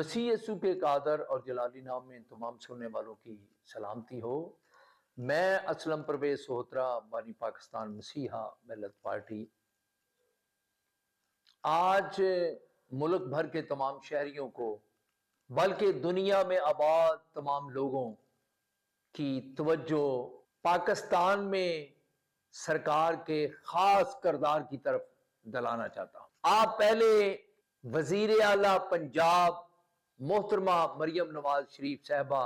वसी सूपे कादर और जलाली नाम में तमाम सुनने वालों की सलामती हो। मैं असलम परवेज सोहतरा बानी पाकिस्तान मसीहा मिल्लत पार्टी आज मुल्क भर के तमाम शहरियों को बल्कि दुनिया में आबाद तमाम लोगों की तवज्जो पाकिस्तान में सरकार के खास किरदार की तरफ दिलाना चाहता हूं। आप पहले वजीर आला पंजाब मोहतरमा मरियम नवाज शरीफ साहबा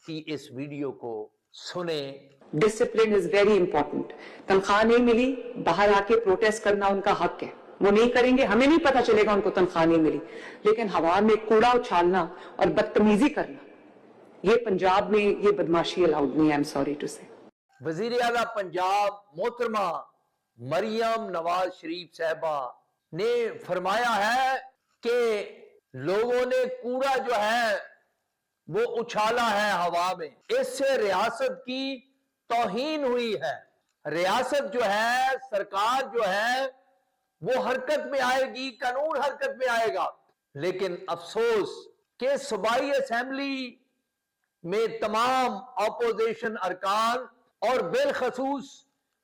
की इस वीडियो को सुने। Discipline is very important. तनख्वाह नहीं मिली, बाहर आके प्रोटेस्ट करना उनका हक है, वो नहीं करेंगे, हमें नहीं पता चलेगा उनको तनख्वाह नहीं मिली, लेकिन हवा में कूड़ा उछालना और बदतमीजी करना, ये पंजाब में ये बदमाशी अलाउड नहीं है। आई एम सॉरी टू से। वजीर आला पंजाब मोहतरमा मरियम नवाज शरीफ साहबा ने फरमाया है कि लोगों ने कूड़ा जो है वो उछाला है हवा में, इससे रियासत की तौहीन हुई है। रियासत जो है, सरकार जो है वो हरकत में आएगी, कानून हरकत में आएगा। लेकिन अफसोस कि सूबाई असेंबली में तमाम अपोजिशन अरकान और बिलखसूस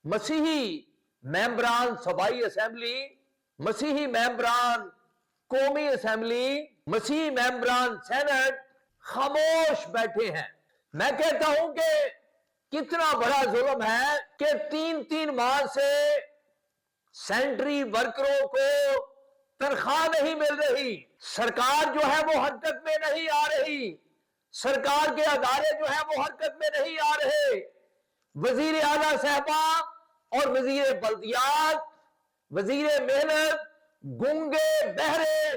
मसीही मेंबरान सूबाई असेंबली, मसीही मेंबरान कौमी असेंबली, मसीही मेंबरान सेनेट खामोश बैठे हैं। मैं कहता हूं कि कितना बड़ा जुल्म है कि 3-3 माह से सेंट्री वर्करों को तनख्वाह नहीं मिल रही, सरकार जो है वो हरकत में नहीं आ रही, सरकार के अदारे जो है वो हरकत में नहीं आ रहे। वजीर आला साहबा और वजीर बल्दियात, वजीर मेहनत गूंगे बहरे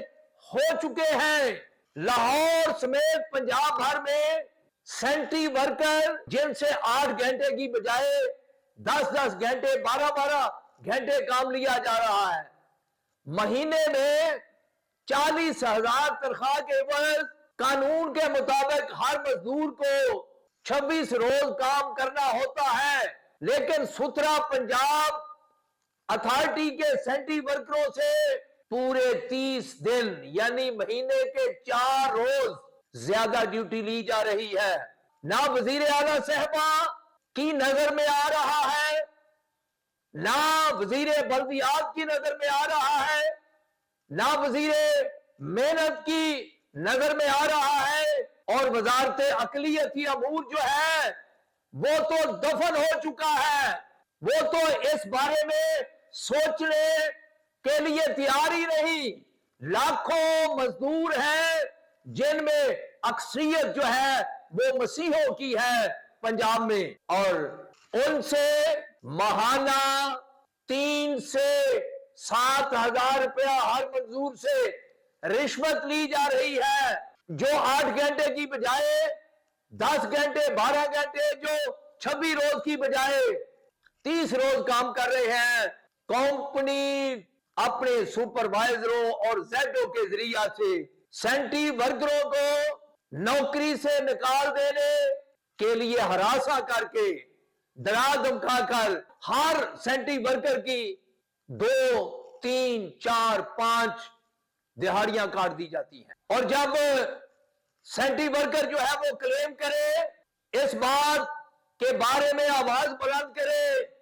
हो चुके हैं। लाहौर समेत पंजाब भर में सेंट्री वर्कर जिनसे 8 घंटे की बजाय 10-10 घंटे 12-12 घंटे काम लिया जा रहा है, महीने में 40,000 तनख्वाह के एवज कानून के मुताबिक हर मजदूर को 26 रोज काम करना होता है। लेकिन सुथरा पंजाब अथॉरिटी के सेंट्री वर्करों से पूरे 30 दिन यानी महीने के 4 रोज ज्यादा ड्यूटी ली जा रही है। ना वजीर आला साहबा की नजर में आ रहा है, ना वजीर बल्दियात की नजर में आ रहा है, ना वजीर मेहनत की नजर में आ रहा है, और वजारत अकलियती अमूर जो है वो तो दफन हो चुका है। वो तो इस बारे में सोचने के लिए तैयार ही नहीं। लाखों मजदूर हैं जिनमें अक्सरियत जो है वो मसीहों की है पंजाब में, और उनसे माहाना 3 से 7,000 रुपया हर मजदूर से रिश्वत ली जा रही है, जो 8 घंटे की बजाय 10 घंटे 12 घंटे, जो 26 रोज की बजाय 30 रोज काम कर रहे हैं। कंपनी अपने सुपरवाइजरों और जेडो के जरिया से सेंट्री वर्करों को नौकरी से निकाल देने के लिए हरासा करके, डरा धमका कर हर सेंट्री वर्कर की 2, 3, 4, 5 दिहाड़ियां काट दी जाती हैं। और जब सेंट्री वर्कर जो है वो क्लेम करे, इस बात के बारे में आवाज बुलंद करे,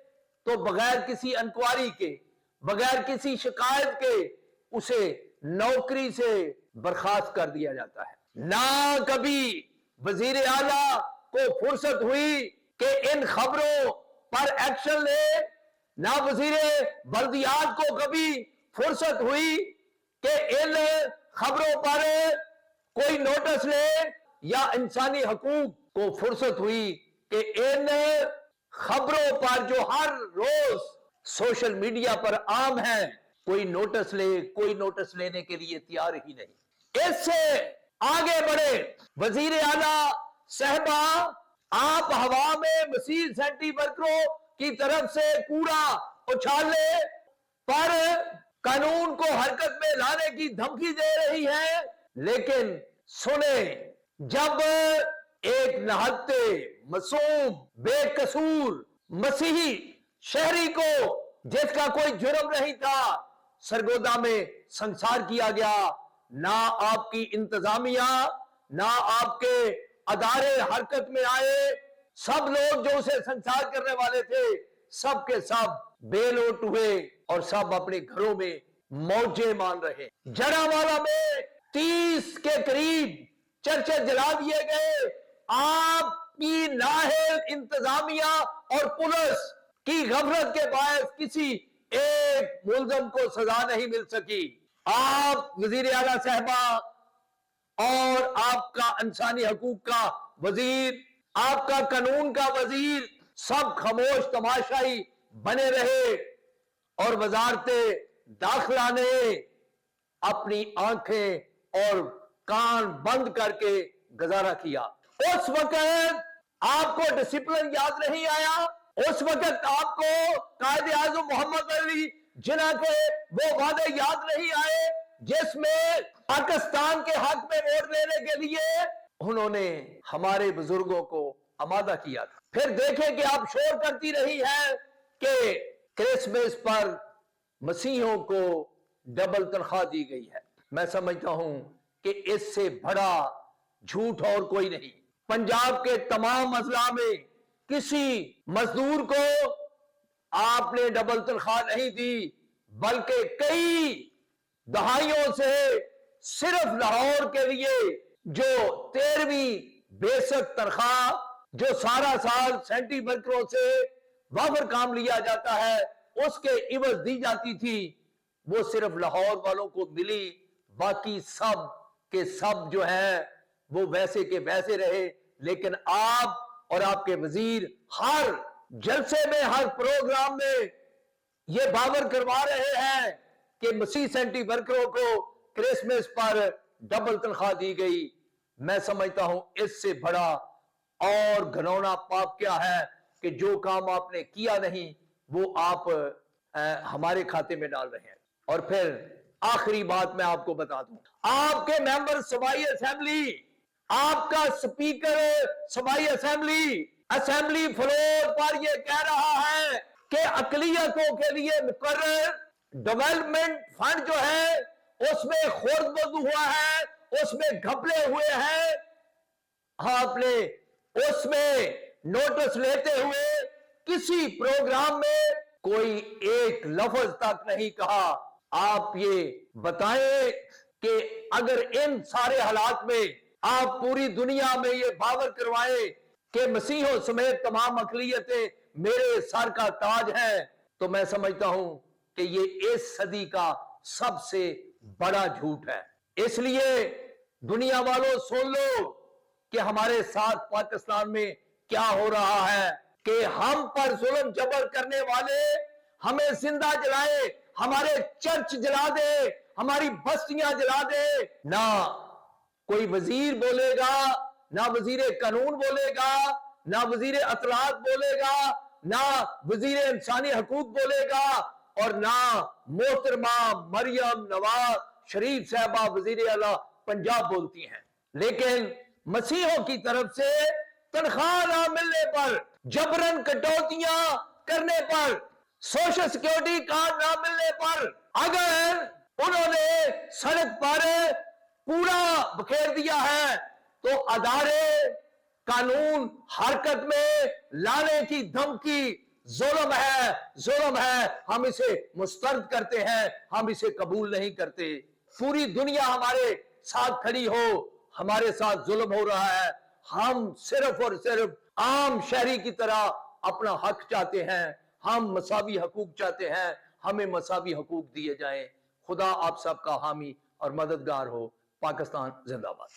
तो बगैर किसी इंक्वायरी के, बगैर किसी शिकायत के उसे नौकरी से बर्खास्त कर दिया जाता है। ना कभी वजीर आला को फुर्सत हुई कि इन खबरों पर एक्शन ले, ना वजीर बल्दियात को कभी फुर्सत हुई कि इन खबरों पर कोई नोटिस ले, या इंसानी हकूक को फुर्सत हुई कि इन खबरों पर जो हर रोज सोशल मीडिया पर आम है, कोई नोटिस ले, कोई नोटिस लेने के लिए तैयार ही नहीं। इससे आगे बढ़े वजीर आला साहबा, आप हवा में मसीह सेंट्री वर्करों की तरफ से कूड़ा उछालने पर कानून को हरकत में लाने की धमकी दे रही है। लेकिन सुने, जब एक नहत्ते मासूम बेकसूर मसीही शहरी को, जिसका कोई जुर्म नहीं था, सरगोदा में संसार किया गया, ना आपकी इंतजामिया, ना आपके अदारे हरकत में आए। सब लोग जो उसे संचार करने वाले थे, सब के सब बेलौट हुए और सब अपने घरों में मौजे मान रहे। जड़ावाला में 30 के करीब चर्चे जला दिए गए। आपकी नाहिल इंतजामिया और पुलिस की गफलत के बायस किसी एक मुलजम को सजा नहीं मिल सकी। आप वजीर आला साहबा और आपका इंसानी हकूक का वजीर, आपका कानून का वजीर, सब खामोश तमाशाई बने रहे और वजारते दाखिला ने अपनी आंखें और कान बंद करके गुजारा किया। उस वक्त आपको डिसिप्लिन याद नहीं आया। उस वक्त आपको कायदे आज़म मोहम्मद अली जिन्ना के वो वादे याद नहीं आए जिसमें पाकिस्तान के हक में वोट लेने के लिए उन्होंने हमारे बुजुर्गों को आमादा किया था। फिर देखें कि आप शोर करती रही है कि क्रिसमस पर मसीहों को डबल तनख्वाह दी गई है। मैं समझता हूं कि इससे बड़ा झूठ और कोई नहीं। पंजाब के तमाम अजला में किसी मजदूर को आपने डबल तनख्वाह नहीं दी, बल्कि कई दहाइयों से सिर्फ लाहौर के लिए जो 13वीं बेसिक तनख्वाह जो सारा साल सेंट्री वर्करों से वाफर काम लिया जाता है उसके इवज दी जाती थी, वो सिर्फ लाहौर वालों को मिली। बाकी सब के सब जो है वो वैसे के वैसे रहे। लेकिन आप और आपके वजीर हर जलसे में, हर प्रोग्राम में ये बावर करवा रहे हैं कि मसीह सेंट्री वर्करों को क्रिसमस पर डबल तनख्वाह दी गई। मैं समझता हूं इससे बड़ा और घिनौना पाप क्या है कि जो काम आपने किया नहीं वो आप हमारे खाते में डाल रहे हैं। और फिर आखिरी बात मैं आपको बता दूं, आपके मेंबर सूबाई असेंबली, आपका स्पीकर सूबाई असेंबली फ्लोर पर यह कह रहा है कि अकलियतों के लिए मुकर्रर डेवलपमेंट फंड जो है उसमें खुर्द हुआ है, उसमें घपले हुए हैं। आपने उसमें नोटिस लेते हुए किसी प्रोग्राम में कोई एक लफ्ज तक नहीं कहा। आप ये बताएं कि अगर इन सारे हालात में आप पूरी दुनिया में ये बावर करवाएं कि मसीहों समेत तमाम अकलियतें मेरे सर का ताज है, तो मैं समझता हूं कि ये इस सदी का सबसे बड़ा झूठ है। इसलिए दुनिया वालों सुन लो कि हमारे साथ पाकिस्तान में क्या हो रहा है कि हम पर जुल्म जबर करने वाले हमें जिंदा जलाए, हमारे चर्च जला दे, हमारी बस्तियां जला दे। ना कोई वजीर बोलेगा, ना वजीर कानून बोलेगा, ना वजीर अतलात बोलेगा, ना वजीर इंसानी हकूक बोलेगा, और ना मोहतरमा मरियम नवाज शरीफ साहबा वजीर आला पंजाब बोलती हैं। लेकिन मसीहों की तरफ से तनख्वाह ना मिलने पर, जबरन कटौतियां करने पर, सोशल सिक्योरिटी कार्ड ना मिलने पर, अगर उन्होंने सड़क पर पूरा बखेर दिया है तो अदारे कानून हरकत में लाने की धमकी जुल्म है। हम इसे मुस्तरद करते हैं, हम इसे कबूल नहीं करते। पूरी दुनिया हमारे साथ खड़ी हो, हमारे साथ जुल्म हो रहा है, हम सिर्फ और सिर्फ आम शहरी की तरह अपना हक चाहते हैं, हम मसावी हकूक चाहते हैं, हमें मसावी हकूक दिए जाएं। खुदा आप सबका हामी और मददगार हो। पाकिस्तान जिंदाबाद।